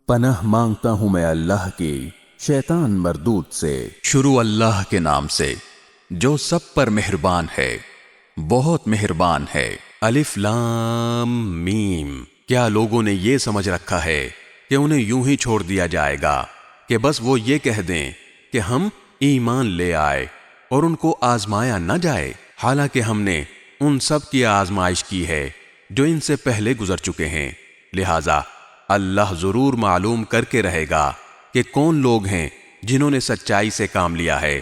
پناہ مانگتا ہوں میں اللہ کی شیطان مردود سے۔ شروع اللہ کے نام سے جو سب پر مہربان ہے، بہت مہربان ہے۔ الف لام میم۔ کیا لوگوں نے یہ سمجھ رکھا ہے کہ انہیں یوں ہی چھوڑ دیا جائے گا کہ بس وہ یہ کہہ دیں کہ ہم ایمان لے آئے اور ان کو آزمایا نہ جائے؟ حالانکہ ہم نے ان سب کی آزمائش کی ہے جو ان سے پہلے گزر چکے ہیں، لہذا اللہ ضرور معلوم کر کے رہے گا کہ کون لوگ ہیں جنہوں نے سچائی سے کام لیا ہے،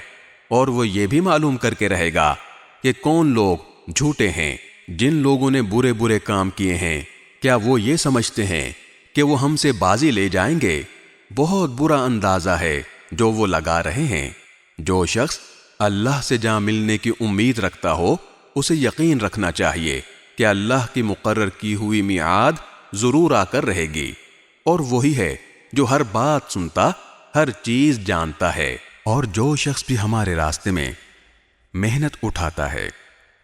اور وہ یہ بھی معلوم کر کے رہے گا کہ کون لوگ جھوٹے ہیں۔ جن لوگوں نے برے برے کام کیے ہیں، کیا وہ یہ سمجھتے ہیں کہ وہ ہم سے بازی لے جائیں گے؟ بہت برا اندازہ ہے جو وہ لگا رہے ہیں۔ جو شخص اللہ سے جا ملنے کی امید رکھتا ہو، اسے یقین رکھنا چاہیے کہ اللہ کی مقرر کی ہوئی میعاد ضرور آ کر رہے گی، اور وہی ہے جو ہر بات سنتا، ہر چیز جانتا ہے۔ اور جو شخص بھی ہمارے راستے میں محنت اٹھاتا ہے،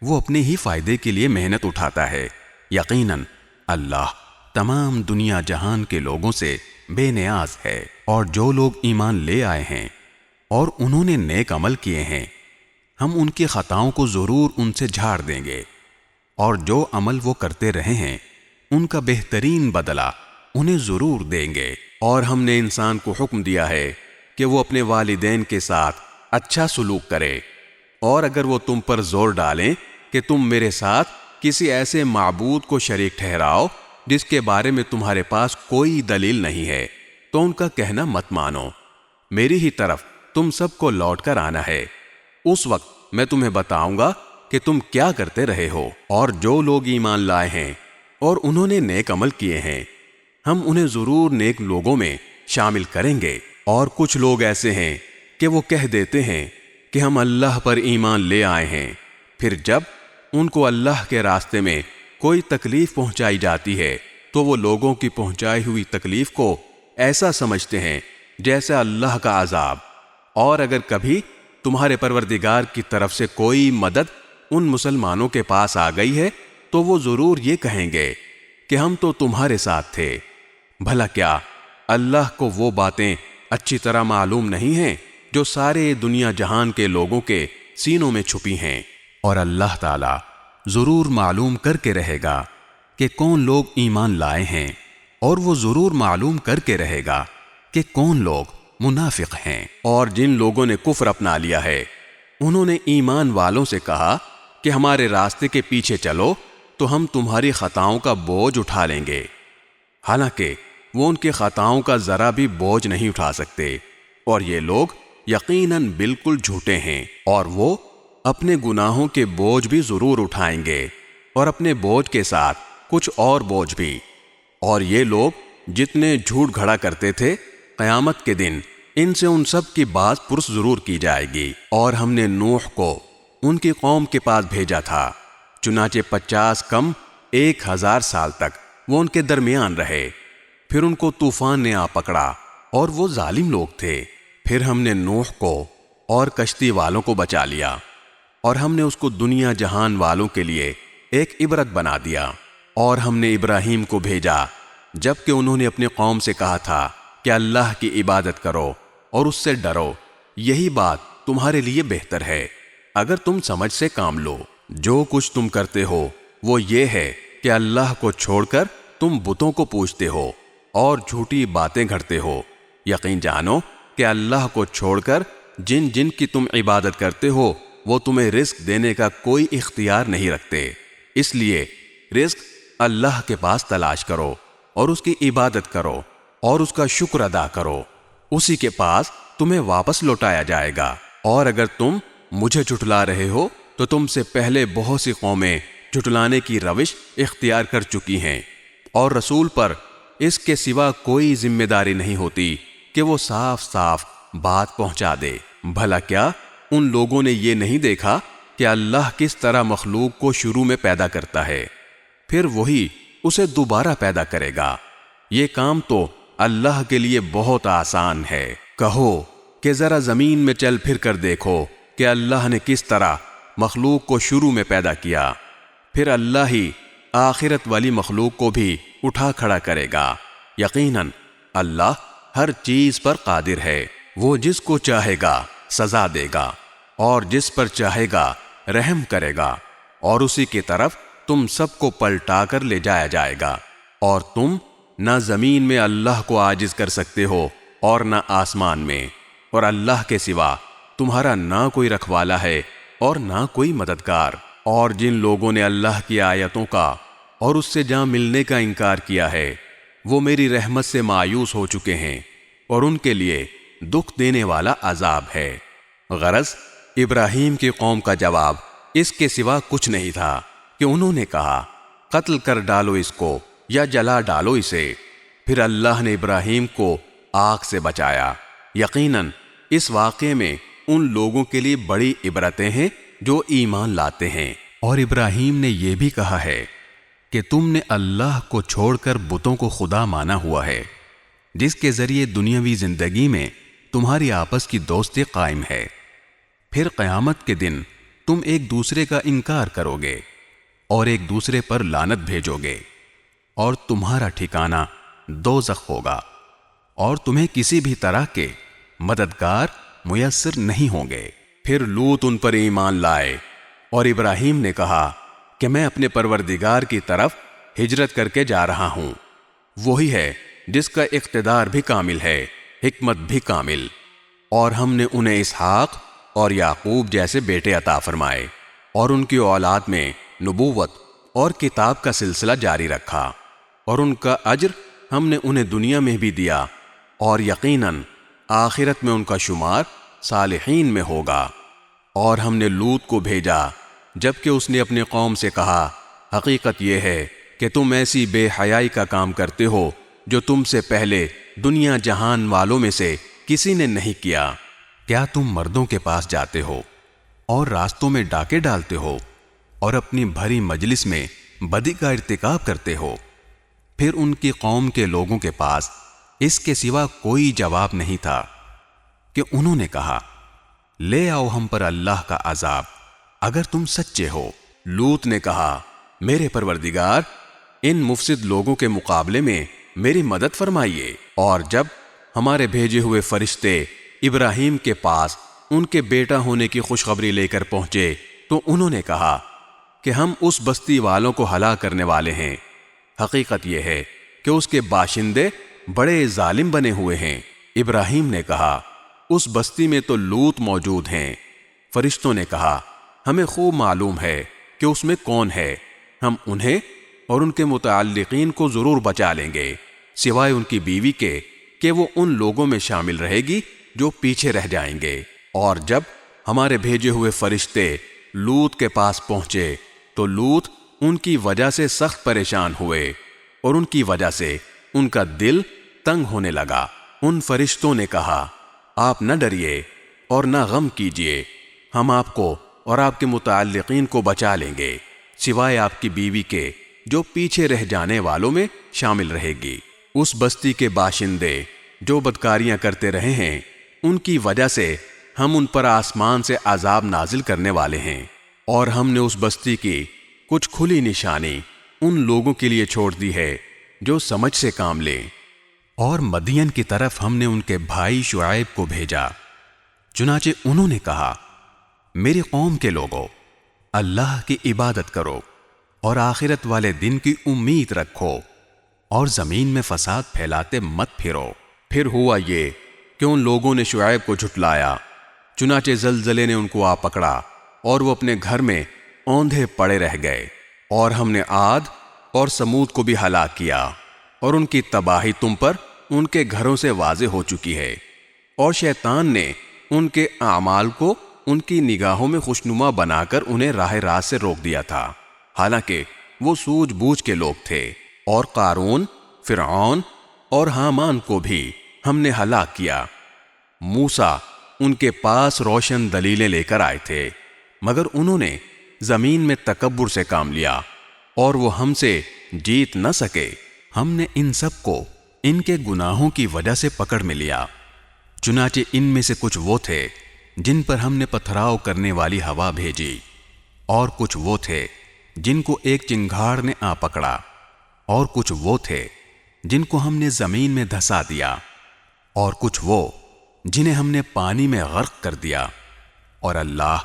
وہ اپنے ہی فائدے کے لیے محنت اٹھاتا ہے۔ یقیناً اللہ تمام دنیا جہان کے لوگوں سے بے نیاز ہے۔ اور جو لوگ ایمان لے آئے ہیں اور انہوں نے نیک عمل کیے ہیں، ہم ان کی خطاؤں کو ضرور ان سے جھاڑ دیں گے، اور جو عمل وہ کرتے رہے ہیں ان کا بہترین بدلہ انہیں ضرور دیں گے۔ اور ہم نے انسان کو حکم دیا ہے کہ وہ اپنے والدین کے ساتھ اچھا سلوک کرے، اور اگر وہ تم پر زور ڈالیں کہ تم میرے ساتھ کسی ایسے معبود کو شریک ٹھہراؤ جس کے بارے میں تمہارے پاس کوئی دلیل نہیں ہے، تو ان کا کہنا مت مانو، میری ہی طرف تم سب کو لوٹ کر آنا ہے۔ اس وقت میں تمہیں بتاؤں گا کہ تم کیا کرتے رہے ہو۔ اور جو لوگ ایمان لائے ہیں اور انہوں نے نیک عمل کیے ہیں، ہم انہیں ضرور نیک لوگوں میں شامل کریں گے۔ اور کچھ لوگ ایسے ہیں کہ وہ کہہ دیتے ہیں کہ ہم اللہ پر ایمان لے آئے ہیں، پھر جب ان کو اللہ کے راستے میں کوئی تکلیف پہنچائی جاتی ہے تو وہ لوگوں کی پہنچائی ہوئی تکلیف کو ایسا سمجھتے ہیں جیسے اللہ کا عذاب۔ اور اگر کبھی تمہارے پروردگار کی طرف سے کوئی مدد ان مسلمانوں کے پاس آ گئی ہے تو وہ ضرور یہ کہیں گے کہ ہم تو تمہارے ساتھ تھے۔ بھلا کیا اللہ کو وہ باتیں اچھی طرح معلوم نہیں ہیں جو سارے دنیا جہان کے لوگوں کے سینوں میں چھپی ہیں؟ اور اللہ تعالی ضرور معلوم کر کے رہے گا کہ کون لوگ ایمان لائے ہیں، اور وہ ضرور معلوم کر کے رہے گا کہ کون لوگ منافق ہیں۔ اور جن لوگوں نے کفر اپنا لیا ہے، انہوں نے ایمان والوں سے کہا کہ ہمارے راستے کے پیچھے چلو تو ہم تمہاری خطاؤں کا بوجھ اٹھا لیں گے، حالانکہ وہ ان کے خطاؤں کا ذرا بھی بوجھ نہیں اٹھا سکتے۔ اور یہ لوگ یقیناً بالکل جھوٹے ہیں، اور وہ اپنے گناہوں کے بوجھ بھی ضرور اٹھائیں گے، اور اپنے بوجھ کے ساتھ کچھ اور بوجھ بھی۔ اور یہ لوگ جتنے جھوٹ گھڑا کرتے تھے، قیامت کے دن ان سے ان سب کی بات پرس ضرور کی جائے گی۔ اور ہم نے نوح کو ان کی قوم کے پاس بھیجا تھا، چنانچہ 50 کم 1000 سال تک وہ ان کے درمیان رہے، پھر ان کو طوفان نے آ پکڑا، اور وہ ظالم لوگ تھے۔ پھر ہم نے نوح کو اور کشتی والوں کو بچا لیا، اور ہم نے اس کو دنیا جہان والوں کے لیے ایک عبرت بنا دیا۔ اور ہم نے ابراہیم کو بھیجا جبکہ انہوں نے اپنی قوم سے کہا تھا کہ اللہ کی عبادت کرو اور اس سے ڈرو، یہی بات تمہارے لیے بہتر ہے اگر تم سمجھ سے کام لو۔ جو کچھ تم کرتے ہو وہ یہ ہے کہ اللہ کو چھوڑ کر تم بتوں کو پوجتے ہو اور جھوٹی باتیں گھڑتے ہو۔ یقین جانو کہ اللہ کو چھوڑ کر جن جن کی تم عبادت کرتے ہو وہ تمہیں رزق دینے کا کوئی اختیار نہیں رکھتے، اس لیے رزق اللہ کے پاس تلاش کرو اور اس کی عبادت کرو اور اس کا شکر ادا کرو، اسی کے پاس تمہیں واپس لوٹایا جائے گا۔ اور اگر تم مجھے جھٹلا رہے ہو تو تم سے پہلے بہت سی قومیں جھٹلانے کی روش اختیار کر چکی ہیں، اور رسول پر اس کے سوا کوئی ذمہ داری نہیں ہوتی کہ وہ صاف صاف بات پہنچا دے۔ بھلا کیا ان لوگوں نے یہ نہیں دیکھا کہ اللہ کس طرح مخلوق کو شروع میں پیدا کرتا ہے، پھر وہی اسے دوبارہ پیدا کرے گا؟ یہ کام تو اللہ کے لیے بہت آسان ہے۔ کہو کہ ذرا زمین میں چل پھر کر دیکھو کہ اللہ نے کس طرح مخلوق کو شروع میں پیدا کیا، پھر اللہ ہی آخرت والی مخلوق کو بھی اٹھا کھڑا کرے گا۔ یقیناً اللہ ہر چیز پر قادر ہے، وہ جس کو چاہے گا سزا دے گا اور جس پر چاہے گا رحم کرے گا، اور اسی کی طرف تم سب کو پلٹا کر لے جایا جائے گا، اور تم نہ زمین میں اللہ کو عاجز کر سکتے ہو اور نہ آسمان میں، اور اللہ کے سوا تمہارا نہ کوئی رکھوالا ہے اور نہ کوئی مددگار۔ اور جن لوگوں نے اللہ کی آیتوں کا اور اس سے جا ملنے کا انکار کیا ہے، وہ میری رحمت سے مایوس ہو چکے ہیں، اور ان کے لیے دکھ دینے والا عذاب ہے۔ غرض ابراہیم کی قوم کا جواب اس کے سوا کچھ نہیں تھا کہ انہوں نے کہا قتل کر ڈالو اس کو یا جلا ڈالو اسے۔ پھر اللہ نے ابراہیم کو آگ سے بچایا۔ یقیناً اس واقعے میں ان لوگوں کے لیے بڑی عبرتیں ہیں جو ایمان لاتے ہیں۔ اور ابراہیم نے یہ بھی کہا ہے کہ تم نے اللہ کو چھوڑ کر بتوں کو خدا مانا ہوا ہے، جس کے ذریعے دنیاوی زندگی میں تمہاری آپس کی دوستی قائم ہے، پھر قیامت کے دن تم ایک دوسرے کا انکار کرو گے اور ایک دوسرے پر لعنت بھیجو گے، اور تمہارا ٹھکانہ دوزخ ہوگا، اور تمہیں کسی بھی طرح کے مددگار میسر نہیں ہوں گے۔ پھر لوط ان پر ایمان لائے، اور ابراہیم نے کہا کہ میں اپنے پروردگار کی طرف ہجرت کر کے جا رہا ہوں، وہی ہے جس کا اقتدار بھی کامل ہے، حکمت بھی کامل۔ اور ہم نے انہیں اسحاق اور یعقوب جیسے بیٹے عطا فرمائے، اور ان کی اولاد میں نبوت اور کتاب کا سلسلہ جاری رکھا، اور ان کا اجر ہم نے انہیں دنیا میں بھی دیا، اور یقیناً آخرت میں ان کا شمار صالحین میں ہوگا۔ اور ہم نے لوط کو بھیجا جبکہ اس نے اپنی قوم سے کہا حقیقت یہ ہے کہ تم ایسی بے حیائی کا کام کرتے ہو جو تم سے پہلے دنیا جہان والوں میں سے کسی نے نہیں کیا۔ کیا تم مردوں کے پاس جاتے ہو اور راستوں میں ڈاکے ڈالتے ہو اور اپنی بھری مجلس میں بدی کا ارتکاب کرتے ہو؟ پھر ان کی قوم کے لوگوں کے پاس اس کے سوا کوئی جواب نہیں تھا کہ انہوں نے کہا لے آؤ ہم پر اللہ کا عذاب اگر تم سچے ہو۔ لوط نے کہا میرے پروردگار، ان مفسد لوگوں کے مقابلے میں میری مدد فرمائیے۔ اور جب ہمارے بھیجے ہوئے فرشتے ابراہیم کے پاس ان کے بیٹا ہونے کی خوشخبری لے کر پہنچے تو انہوں نے کہا کہ ہم اس بستی والوں کو ہلاک کرنے والے ہیں، حقیقت یہ ہے کہ اس کے باشندے بڑے ظالم بنے ہوئے ہیں۔ ابراہیم نے کہا اس بستی میں تو لوط موجود ہیں۔ فرشتوں نے کہا ہمیں خوب معلوم ہے کہ اس میں کون ہے، ہم انہیں اور ان کے متعلقین کو ضرور بچا لیں گے، سوائے ان کی بیوی کے کہ وہ ان لوگوں میں شامل رہے گی جو پیچھے رہ جائیں گے۔ اور جب ہمارے بھیجے ہوئے فرشتے لوط کے پاس پہنچے تو لوط ان کی وجہ سے سخت پریشان ہوئے، اور ان کی وجہ سے ان کا دل تنگ ہونے لگا۔ ان فرشتوں نے کہا آپ نہ ڈریے اور نہ غم کیجیے، ہم آپ کو اور آپ کے متعلقین کو بچا لیں گے، سوائے آپ کی بیوی کے جو پیچھے رہ جانے والوں میں شامل رہے گی۔ اس بستی کے باشندے جو بدکاریاں کرتے رہے ہیں، ان کی وجہ سے ہم ان پر آسمان سے عذاب نازل کرنے والے ہیں، اور ہم نے اس بستی کی کچھ کھلی نشانی ان لوگوں کے لیے چھوڑ دی ہے جو سمجھ سے کام لیں۔ اور مدین کی طرف ہم نے ان کے بھائی شعیب کو بھیجا، چنانچہ انہوں نے کہا میری قوم کے لوگوں، اللہ کی عبادت کرو اور آخرت والے دن کی امید رکھو، اور زمین میں فساد پھیلاتے مت پھرو۔ پھر ہوا یہ کہ ان لوگوں نے شعیب کو جھٹلایا، چنانچہ زلزلے نے ان کو آ پکڑا اور وہ اپنے گھر میں اوندھے پڑے رہ گئے۔ اور ہم نے عاد اور سمود کو بھی ہلاک کیا، اور ان کی تباہی تم پر ان کے گھروں سے واضح ہو چکی ہے۔ اور شیطان نے ان کے اعمال کو ان کی نگاہوں میں خوشنما بنا کر انہیں راہ راست سے روک دیا تھا، حالانکہ وہ سوجھ بوجھ کے لوگ تھے۔ اور قارون، فرعون اور حامان کو بھی ہم نے ہلاک کیا۔ موسیٰ ان کے پاس روشن دلیلیں لے کر آئے تھے، مگر انہوں نے زمین میں تکبر سے کام لیا اور وہ ہم سے جیت نہ سکے۔ ہم نے ان سب کو ان کے گناہوں کی وجہ سے پکڑ میں لیا، چنانچہ ان میں سے کچھ وہ تھے جن پر ہم نے پتھراؤ کرنے والی ہوا بھیجی، اور کچھ وہ تھے جن کو ایک چنگھاڑ نے آ پکڑا، اور کچھ وہ تھے جن کو ہم نے زمین میں دھسا دیا، اور کچھ وہ جنہیں ہم نے پانی میں غرق کر دیا، اور اللہ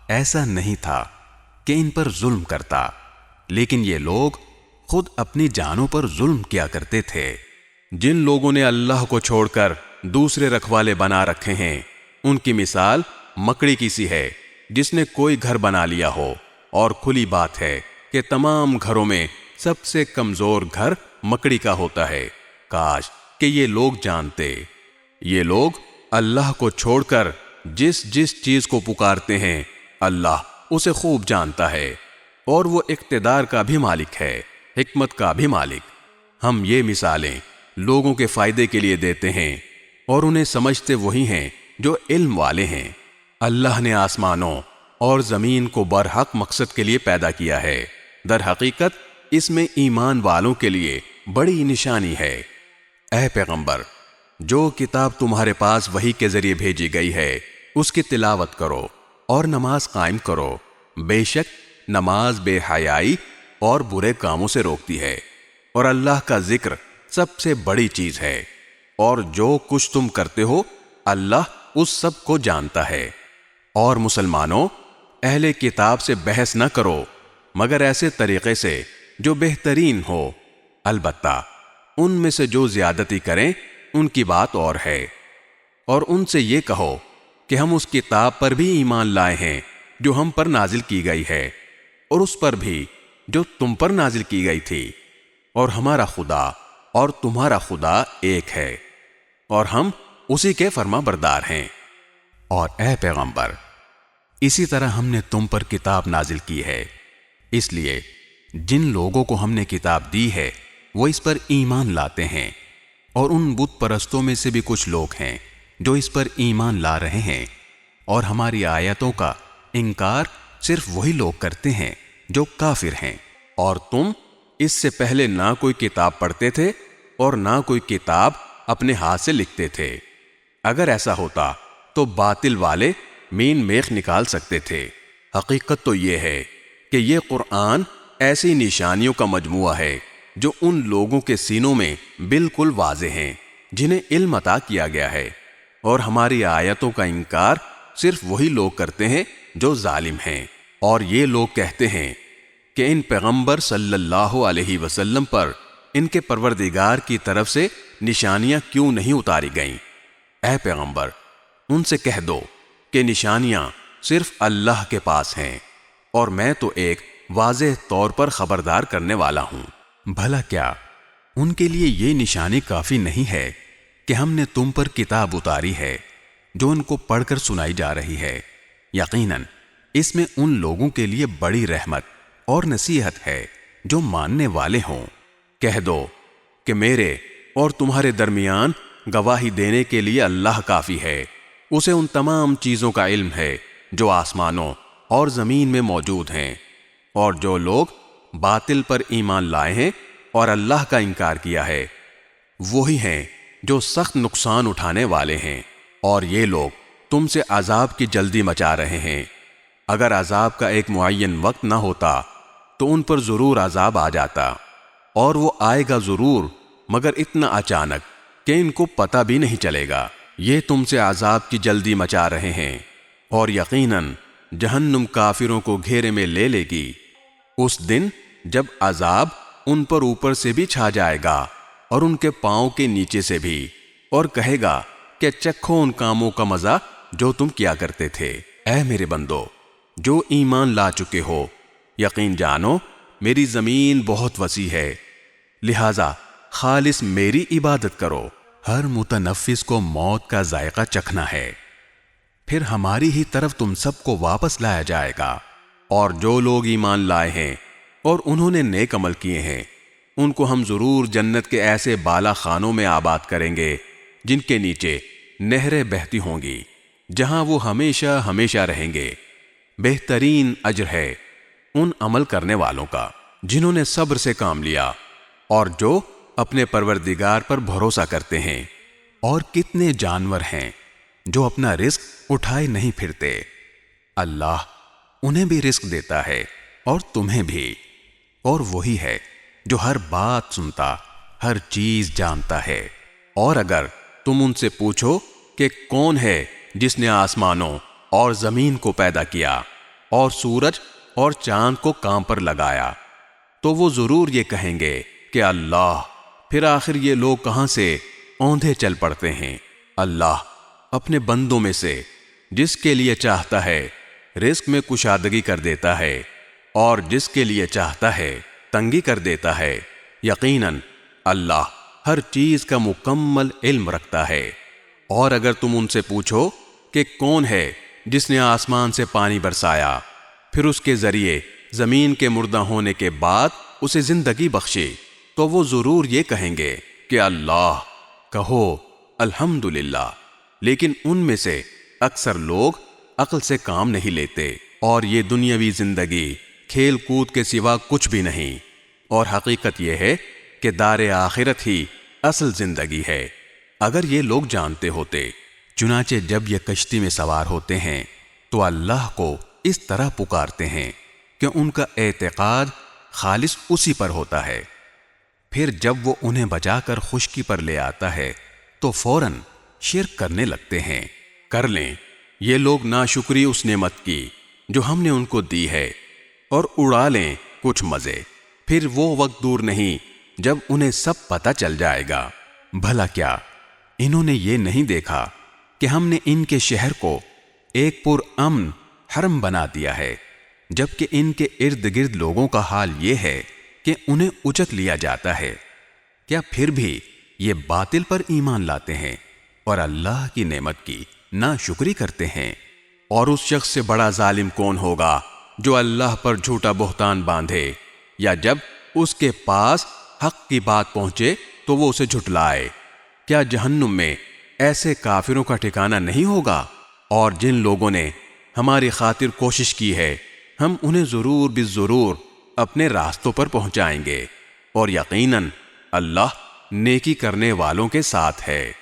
ایسا نہیں تھا کہ ان پر ظلم کرتا، لیکن یہ لوگ خود اپنی جانوں پر ظلم کیا کرتے تھے۔ جن لوگوں نے اللہ کو چھوڑ کر دوسرے رکھوالے بنا رکھے ہیں، ان کی مثال مکڑی کی سی ہے جس نے کوئی گھر بنا لیا ہو، اور کھلی بات ہے کہ تمام گھروں میں سب سے کمزور گھر مکڑی کا ہوتا ہے۔ کاش کہ یہ لوگ جانتے۔ یہ لوگ اللہ کو چھوڑ کر جس جس چیز کو پکارتے ہیں، اللہ اسے خوب جانتا ہے، اور وہ اقتدار کا بھی مالک ہے، حکمت کا بھی مالک۔ ہم یہ مثالیں لوگوں کے فائدے کے لیے دیتے ہیں، اور انہیں سمجھتے وہی ہیں جو علم والے ہیں۔ اللہ نے آسمانوں اور زمین کو برحق مقصد کے لیے پیدا کیا ہے، در حقیقت اس میں ایمان والوں کے لیے بڑی نشانی ہے۔ اے پیغمبر، جو کتاب تمہارے پاس وحی کے ذریعے بھیجی گئی ہے اس کی تلاوت کرو اور نماز قائم کرو، بے شک نماز بے حیائی اور برے کاموں سے روکتی ہے، اور اللہ کا ذکر سب سے بڑی چیز ہے، اور جو کچھ تم کرتے ہو اللہ اس سب کو جانتا ہے۔ اور مسلمانوں، اہل کتاب سے بحث نہ کرو مگر ایسے طریقے سے جو بہترین ہو، البتہ ان میں سے جو زیادتی کریں ان کی بات اور ہے، اور ان سے یہ کہو کہ ہم اس کتاب پر بھی ایمان لائے ہیں جو ہم پر نازل کی گئی ہے، اور اس پر بھی جو تم پر نازل کی گئی تھی، اور ہمارا خدا اور تمہارا خدا ایک ہے، اور ہم اسی کے فرما بردار ہیں۔ اور اے پیغمبر، اسی طرح ہم نے تم پر کتاب نازل کی ہے، اس لیے جن لوگوں کو ہم نے کتاب دی ہے وہ اس پر ایمان لاتے ہیں، اور ان بت پرستوں میں سے بھی کچھ لوگ ہیں جو اس پر ایمان لا رہے ہیں، اور ہماری آیتوں کا انکار صرف وہی لوگ کرتے ہیں جو کافر ہیں۔ اور تم اس سے پہلے نہ کوئی کتاب پڑھتے تھے اور نہ کوئی کتاب اپنے ہاتھ سے لکھتے تھے۔ اگر ایسا ہوتا تو باطل والے مین میخ نکال سکتے تھے۔ حقیقت تو یہ ہے کہ یہ قرآن ایسی نشانیوں کا مجموعہ ہے جو ان لوگوں کے سینوں میں بالکل واضح ہیں جنہیں علم عطا کیا گیا ہے، اور ہماری آیتوں کا انکار صرف وہی لوگ کرتے ہیں جو ظالم ہیں۔ اور یہ لوگ کہتے ہیں کہ ان پیغمبر صلی اللہ علیہ وسلم پر ان کے پروردگار کی طرف سے نشانیاں کیوں نہیں اتاری گئیں؟ اے پیغمبر، ان سے کہہ دو کہ نشانیاں صرف اللہ کے پاس ہیں، اور میں تو ایک واضح طور پر خبردار کرنے والا ہوں۔ بھلا کیا ان کے لیے یہ نشانی کافی نہیں ہے کہ ہم نے تم پر کتاب اتاری ہے جو ان کو پڑھ کر سنائی جا رہی ہے؟ یقیناً اس میں ان لوگوں کے لیے بڑی رحمت اور نصیحت ہے جو ماننے والے ہوں۔ کہہ دو کہ میرے اور تمہارے درمیان گواہی دینے کے لیے اللہ کافی ہے، اسے ان تمام چیزوں کا علم ہے جو آسمانوں اور زمین میں موجود ہیں، اور جو لوگ باطل پر ایمان لائے ہیں اور اللہ کا انکار کیا ہے وہی ہیں جو سخت نقصان اٹھانے والے ہیں۔ اور یہ لوگ تم سے عذاب کی جلدی مچا رہے ہیں، اگر عذاب کا ایک معین وقت نہ ہوتا تو ان پر ضرور عذاب آ جاتا، اور وہ آئے گا ضرور، مگر اتنا اچانک کہ ان کو پتہ بھی نہیں چلے گا۔ یہ تم سے عذاب کی جلدی مچا رہے ہیں، اور یقیناً جہنم کافروں کو گھیرے میں لے لے گی۔ اس دن جب عذاب ان پر اوپر سے بھی چھا جائے گا اور ان کے پاؤں کے نیچے سے بھی، اور کہے گا کہ چکھو ان کاموں کا مزہ جو تم کیا کرتے تھے۔ اے میرے بندو جو ایمان لا چکے ہو، یقین جانو میری زمین بہت وسیع ہے، لہذا خالص میری عبادت کرو۔ ہر متنفس کو موت کا ذائقہ چکھنا ہے، پھر ہماری ہی طرف تم سب کو واپس لایا جائے گا۔ اور جو لوگ ایمان لائے ہیں اور انہوں نے نیک عمل کیے ہیں، ان کو ہم ضرور جنت کے ایسے بالا خانوں میں آباد کریں گے جن کے نیچے نہریں بہتی ہوں گی، جہاں وہ ہمیشہ ہمیشہ رہیں گے۔ بہترین اجر ہے ان عمل کرنے والوں کا جنہوں نے صبر سے کام لیا اور جو اپنے پروردگار پر بھروسہ کرتے ہیں۔ اور کتنے جانور ہیں جو اپنا رزق اٹھائے نہیں پھرتے، اللہ انہیں بھی رزق دیتا ہے اور تمہیں بھی، اور وہی ہے جو ہر بات سنتا، ہر چیز جانتا ہے۔ اور اگر تم ان سے پوچھو کہ کون ہے جس نے آسمانوں اور زمین کو پیدا کیا اور سورج اور چاند کو کام پر لگایا، تو وہ ضرور یہ کہیں گے کہ اللہ۔ پھر آخر یہ لوگ کہاں سے اوندھے چل پڑتے ہیں۔ اللہ اپنے بندوں میں سے جس کے لیے چاہتا ہے رزق میں کشادگی کر دیتا ہے اور جس کے لیے چاہتا ہے تنگی کر دیتا ہے۔ یقیناً اللہ ہر چیز کا مکمل علم رکھتا ہے۔ اور اگر تم ان سے پوچھو کہ کون ہے جس نے آسمان سے پانی برسایا پھر اس کے ذریعے زمین کے مردہ ہونے کے بعد اسے زندگی بخشی، تو وہ ضرور یہ کہیں گے کہ اللہ۔ کہو الحمدللہ، لیکن ان میں سے اکثر لوگ عقل سے کام نہیں لیتے، اور یہ دنیاوی زندگی کھیل کود کے سوا کچھ بھی نہیں، اور حقیقت یہ ہے کہ دار آخرت ہی اصل زندگی ہے۔ اگر یہ لوگ جانتے ہوتے۔ چنانچہ جب یہ کشتی میں سوار ہوتے ہیں تو اللہ کو اس طرح پکارتے ہیں کہ ان کا اعتقاد خالص اسی پر ہوتا ہے۔ پھر جب وہ انہیں بچا کر خشکی پر لے آتا ہے تو فوراً شرک کرنے لگتے ہیں۔ کر لیں یہ لوگ ناشکری اس نعمت کی جو ہم نے ان کو دی ہے، اور اڑا لیں کچھ مزے، پھر وہ وقت دور نہیں جب انہیں سب پتہ چل جائے گا۔ بھلا کیا انہوں نے یہ نہیں دیکھا کہ ہم نے ان کے شہر کو ایک پرامن حرم بنا دیا ہے، جبکہ ان کے ارد گرد لوگوں کا حال یہ ہے کہ انہیں اچک لیا جاتا ہے۔ کیا پھر بھی یہ باطل پر ایمان لاتے ہیں اور اللہ کی نعمت کی ناشکری کرتے ہیں؟ اور اس شخص سے بڑا ظالم کون ہوگا جو اللہ پر جھوٹا بہتان باندھے، یا جب اس کے پاس حق کی بات پہنچے تو وہ اسے جھٹلائے۔ کیا جہنم میں ایسے کافروں کا ٹھکانہ نہیں ہوگا؟ اور جن لوگوں نے ہماری خاطر کوشش کی ہے ہم انہیں ضرور بالضرور اپنے راستوں پر پہنچائیں گے، اور یقیناً اللہ نیکی کرنے والوں کے ساتھ ہے۔